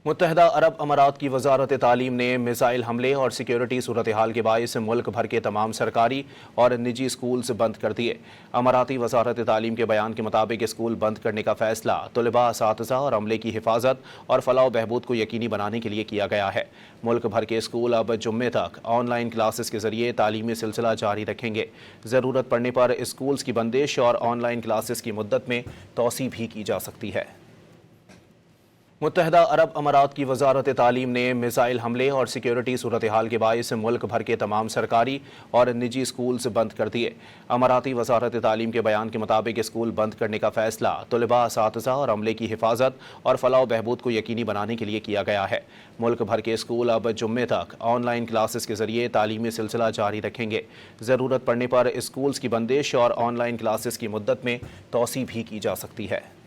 متحدہ عرب امارات کی وزارت تعلیم نے میزائل حملے اور سیکیورٹی صورتحال کے باعث ملک بھر کے تمام سرکاری اور نجی اسکولز بند کر دیے۔ اماراتی وزارت تعلیم کے بیان کے مطابق اسکول بند کرنے کا فیصلہ طلباء، اساتذہ اور عملے کی حفاظت اور فلاح و بہبود کو یقینی بنانے کے لیے کیا گیا ہے۔ ملک بھر کے اسکول اب جمعے تک آن لائن کلاسز کے ذریعے تعلیمی سلسلہ جاری رکھیں گے۔ ضرورت پڑنے پر اسکولز کی بندش اور آن لائن کلاسز کی مدت میں توسیع بھی کی جا سکتی ہے۔ متحدہ عرب امارات کی وزارت تعلیم نے میزائل حملے اور سیکیورٹی صورتحال کے باعث ملک بھر کے تمام سرکاری اور نجی اسکولز بند کر دیے۔ اماراتی وزارت تعلیم کے بیان کے مطابق اسکول بند کرنے کا فیصلہ طلباء، اساتذہ اور عملے کی حفاظت اور فلاح و بہبود کو یقینی بنانے کے لیے کیا گیا ہے۔ ملک بھر کے اسکول اب جمعے تک آن لائن کلاسز کے ذریعے تعلیمی سلسلہ جاری رکھیں گے۔ ضرورت پڑنے پر اسکولز کی بندش اور آن لائن کلاسز کی مدت میں توسیع بھی کی جا سکتی ہے۔